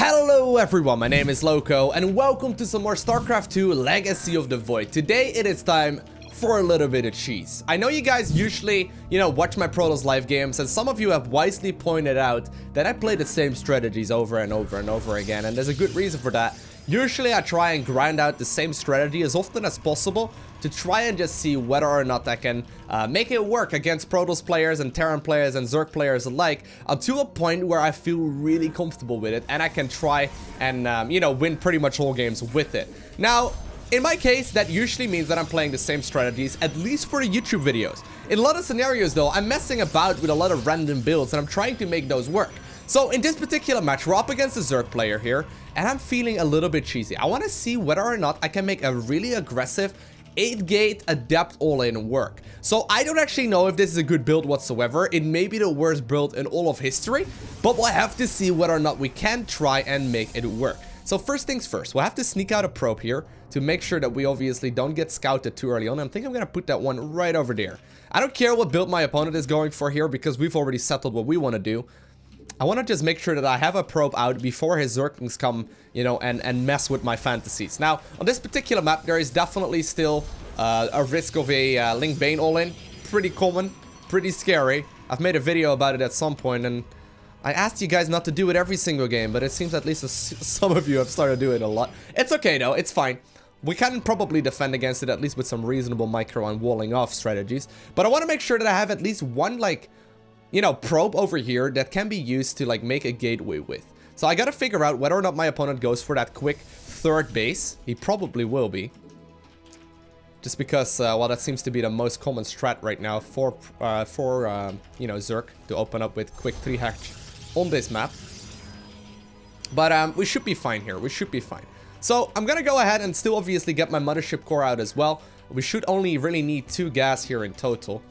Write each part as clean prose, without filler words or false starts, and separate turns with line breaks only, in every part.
Hello everyone, my name is Lowko and welcome to some more StarCraft 2 Legacy of the Void. Today it is time for a little bit of cheese. I know you guys usually, watch my Protoss live games, and some of you have wisely pointed out that I play the same strategies over and over and over again, and there's a good reason for that. Usually I try and grind out the same strategy as often as possible to try and just see whether or not I can make it work against Protoss players and Terran players and Zerg players alike, to a point where I feel really comfortable with it and I can try and, win pretty much all games with it. Now, in my case, that usually means that I'm playing the same strategies, at least for the YouTube videos. In a lot of scenarios though, I'm messing about with a lot of random builds and I'm trying to make those work. So in this particular match, we're up against a Zerg player here, and I'm feeling a little bit cheesy. I want to see whether or not I can make a really aggressive 8-gate adept all-in work. So I don't actually know if this is a good build whatsoever. It may be the worst build in all of history, but we'll have to see whether or not we can try and make it work. So first things first, we'll have to sneak out a probe here to make sure that we obviously don't get scouted too early on. I think I'm going to put that one right over there. I don't care what build my opponent is going for here because we've already settled what we want to do. I want to just make sure that I have a probe out before his Zerglings come, and mess with my fantasies. Now, on this particular map, there is definitely still a risk of a Link Bane all-in. Pretty common, pretty scary. I've made a video about it at some point, and I asked you guys not to do it every single game, but it seems at least some of you have started doing it a lot. It's okay, though. It's fine. We can probably defend against it, at least with some reasonable micro and walling off strategies. But I want to make sure that I have at least one, probe over here that can be used to make a gateway with. So I gotta figure out whether or not my opponent goes for that quick third base. He probably will be, just because well, that seems to be the most common strat right now for Zerg to open up with quick 3-hatch on this map. But we should be fine here. We should be fine. So I'm gonna go ahead and still obviously get my mothership core out as well. We should only really need 2 gas here in total.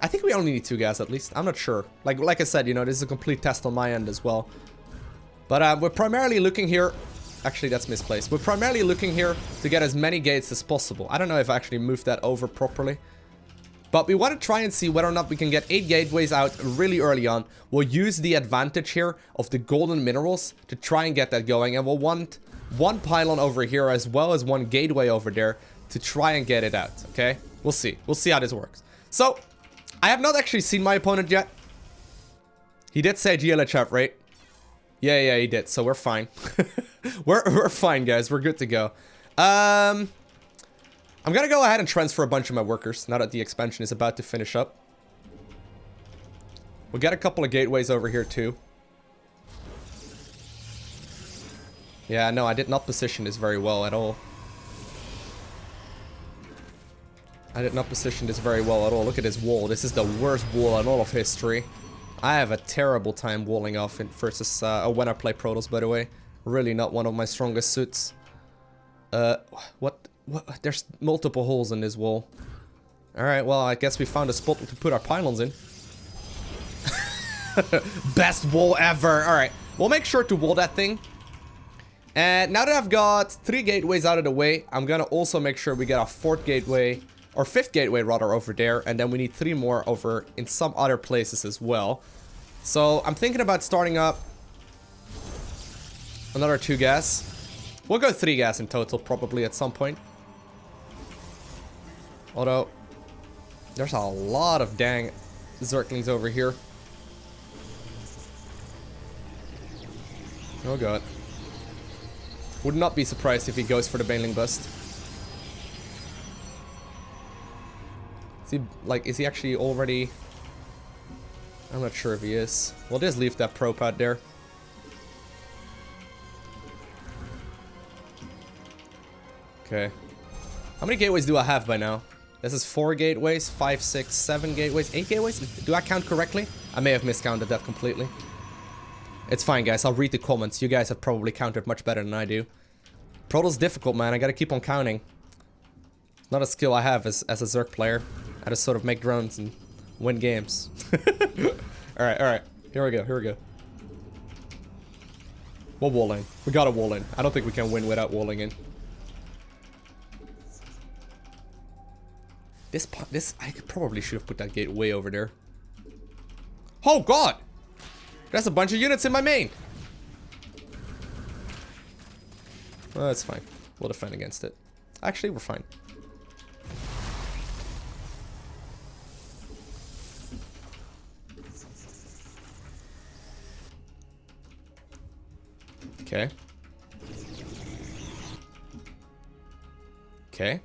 I think we only need 2 gas at least. I'm not sure. Like I said, this is a complete test on my end as well. But we're primarily looking here. Actually, that's misplaced. We're primarily looking here to get as many gates as possible. I don't know if I actually moved that over properly. But we want to try and see whether or not we can get 8 gateways out really early on. We'll use the advantage here of the golden minerals to try and get that going. And we'll want 1 pylon over here as well as 1 gateway over there to try and get it out, okay? We'll see. We'll see how this works. So, I have not actually seen my opponent yet. He did say GLHF, right? Yeah, he did. So we're fine. we're fine, guys. We're good to go. I'm gonna go ahead and transfer a bunch of my workers now that the expansion is about to finish up. We'll get a couple of gateways over here too. Yeah, no, I did not position this very well at all. I did not position this very well at all. Look at this wall. This is the worst wall in all of history. I have a terrible time walling off versus when I play Protoss, by the way. Really not one of my strongest suits. What? There's multiple holes in this wall. Alright, well, I guess we found a spot to put our pylons in. Best wall ever. Alright, we'll make sure to wall that thing. And now that I've got 3 gateways out of the way, I'm gonna also make sure we get a 4th gateway, or 5th gateway rather, over there, and then we need 3 more over in some other places as well. So I'm thinking about starting up another 2 gas. We'll go 3 gas in total probably at some point. Although there's a lot of dang Zerglings over here. Oh god. Would not be surprised if he goes for the Baneling bust. Is he actually already... I'm not sure if he is. We'll just leave that probe out there. Okay. How many gateways do I have by now? This is 4 gateways, 5, 6, 7 gateways, 8 gateways? Do I count correctly? I may have miscounted that completely. It's fine, guys. I'll read the comments. You guys have probably counted much better than I do. Protoss is difficult, man. I gotta keep on counting. Not a skill I have as a Zerg player. I just sort of make drones and win games. Alright. Here we go. We'll wall in. We gotta wall in. I don't think we can win without walling in. I probably should have put that gate way over there. Oh god! There's a bunch of units in my main. Oh, that's fine. We'll defend against it. Actually, we're fine. Okay. Okay.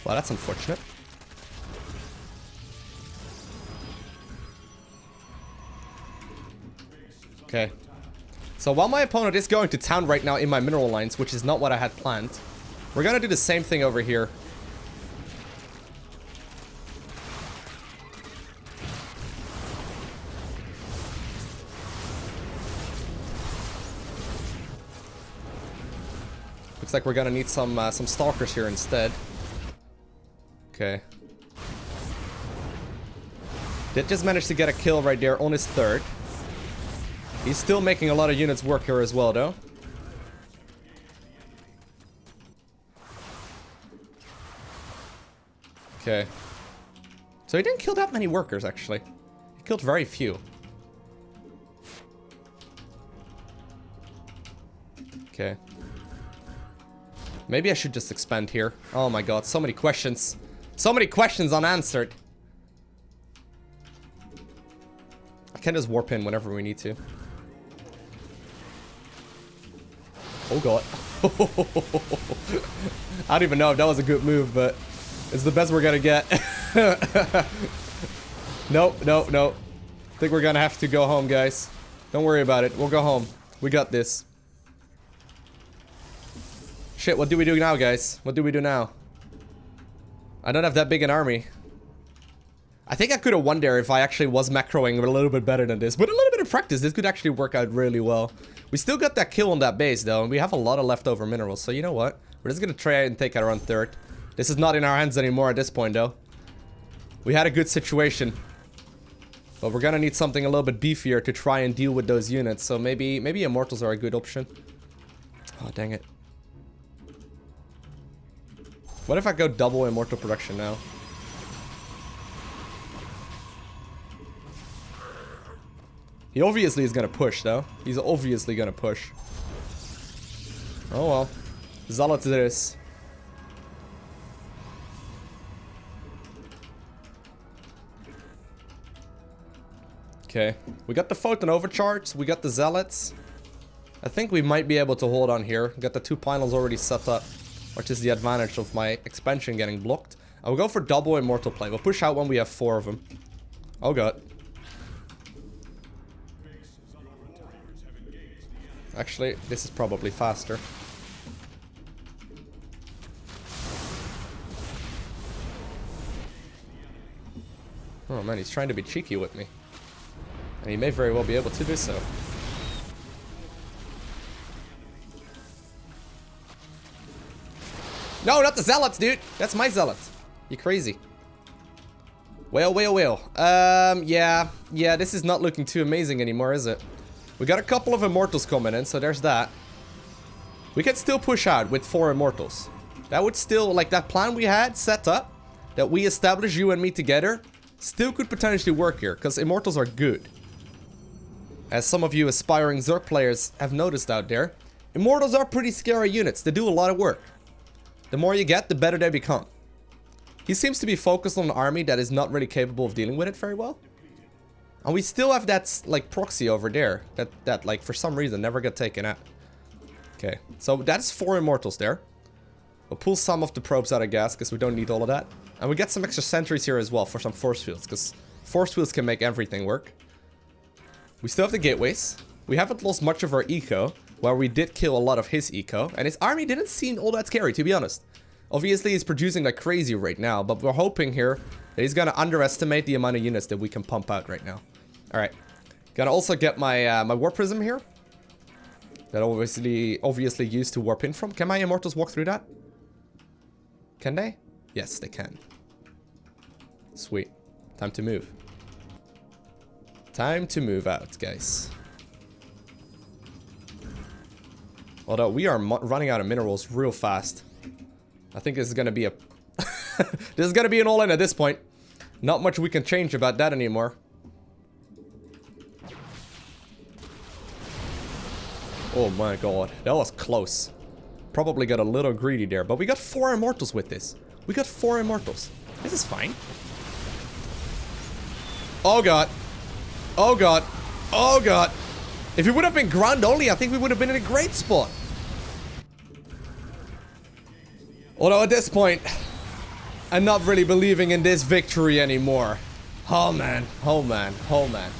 Well, that's unfortunate. Okay. So while my opponent is going to town right now in my mineral lines, which is not what I had planned, we're gonna do the same thing over here. Looks like we're gonna need some stalkers here instead. Okay. Did just manage to get a kill right there on his third. He's still making a lot of units work here as well, though. Okay. So he didn't kill that many workers, actually. He killed very few. Okay. Maybe I should just expand here. Oh my god, so many questions. So many questions unanswered. I can just warp in whenever we need to. Oh god. I don't even know if that was a good move, but it's the best we're gonna get. Nope, nope, nope. I think we're gonna have to go home, guys. Don't worry about it. We'll go home. We got this. Shit, what do we do now, guys? What do we do now? I don't have that big an army. I think I could have won there if I actually was macroing a little bit better than this. But a little bit of practice, this could actually work out really well. We still got that kill on that base, though, and we have a lot of leftover minerals. So you know what? We're just gonna try and take out around third. This is not in our hands anymore at this point, though. We had a good situation. But we're gonna need something a little bit beefier to try and deal with those units. So maybe Immortals are a good option. Oh, dang it. What if I go double Immortal production now? He obviously is gonna push, though. He's obviously gonna push. Oh well. Zealots it is. Okay. We got the Photon overcharge. We got the Zealots. I think we might be able to hold on here. Got the 2 panels already set up, which is the advantage of my expansion getting blocked. I will go for double Immortal play. We'll push out when we have 4 of them. Oh god. Actually, this is probably faster. Oh man, he's trying to be cheeky with me. And he may very well be able to do so. No, not the Zealots, dude! That's my Zealots. You crazy. Well, well, well. Yeah, this is not looking too amazing anymore, is it? We got a couple of Immortals coming in, so there's that. We can still push out with 4 Immortals. That would still, like, that plan we had set up, that we established, you and me together, still could potentially work here, because Immortals are good. As some of you aspiring Zerg players have noticed out there, Immortals are pretty scary units. They do a lot of work. The more you get, the better they become. He seems to be focused on an army that is not really capable of dealing with it very well. And we still have that, like, proxy over there. That like, for some reason, never got taken out. Okay, so that's 4 Immortals there. We'll pull some of the probes out of gas, because we don't need all of that. And we get some extra sentries here as well for some force fields, because force fields can make everything work. We still have the gateways. We haven't lost much of our eco, where we did kill a lot of his eco. And his army didn't seem all that scary, to be honest. Obviously, he's producing like crazy right now, but we're hoping here that he's gonna underestimate the amount of units that we can pump out right now. Alright. Gotta also get my my warp prism here. That obviously used to warp in from. Can my Immortals walk through that? Can they? Yes, they can. Sweet. Time to move. Time to move out, guys. Although we are running out of minerals real fast. I think this is gonna be a This is gonna be an all-in at this point. Not much we can change about that anymore. Oh my god, that was close. Probably got a little greedy there, but we got 4 immortals with this. We got 4 immortals. This is fine. Oh god. Oh god. Oh god. If it would have been ground only, I think we would have been in a great spot. Although at this point, I'm not really believing in this victory anymore. Oh man. Oh man. Oh man.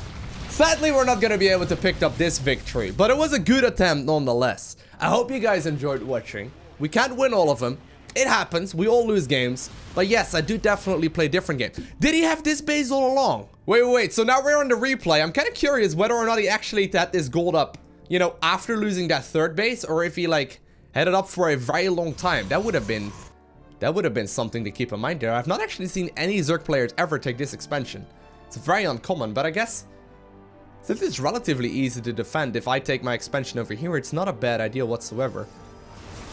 Sadly, we're not gonna be able to pick up this victory, but it was a good attempt nonetheless. I hope you guys enjoyed watching. We can't win all of them. It happens. We all lose games. But yes, I do definitely play different games. Did he have this base all along? Wait. So now we're on the replay. I'm kind of curious whether or not he actually had this gold up, you know, after losing that 3rd base, or if he like had it up for a very long time. That would have been something to keep in mind there. I've not actually seen any Zerg players ever take this expansion. It's very uncommon, but I guess since it's relatively easy to defend, if I take my expansion over here, it's not a bad idea whatsoever.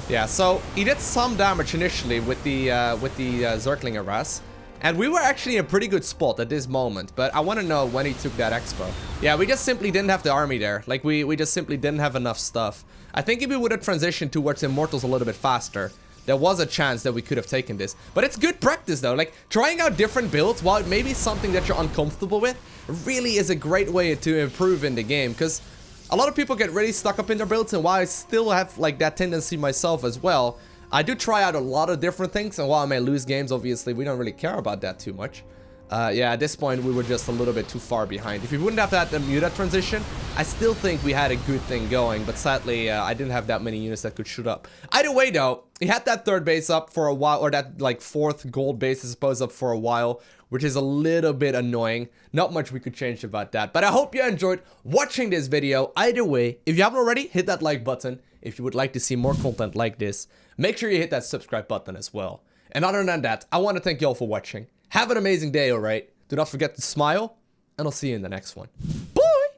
Yeah, so he did some damage initially with the Zergling Arras, and we were actually in a pretty good spot at this moment, but I want to know when he took that expo. Yeah, we just simply didn't have the army there. Like, we just simply didn't have enough stuff. I think if we would have transitioned towards Immortals a little bit faster, there was a chance that we could have taken this. But it's good practice though, like trying out different builds, while it may be something that you're uncomfortable with, really is a great way to improve in the game, because a lot of people get really stuck up in their builds, and while I still have like that tendency myself as well, I do try out a lot of different things, and while I may lose games, obviously we don't really care about that too much. Yeah, at this point we were just a little bit too far behind. If we wouldn't have had the Muta transition, I still think we had a good thing going, but sadly I didn't have that many units that could shoot up. Either way though, he had that 3rd base up for a while, or that like 4th gold base I suppose up for a while, which is a little bit annoying. Not much we could change about that, but I hope you enjoyed watching this video. Either way, if you haven't already, hit that like button. If you would like to see more content like this, make sure you hit that subscribe button as well. And other than that, I want to thank you all for watching. Have an amazing day, alright? Do not forget to smile, and I'll see you in the next one.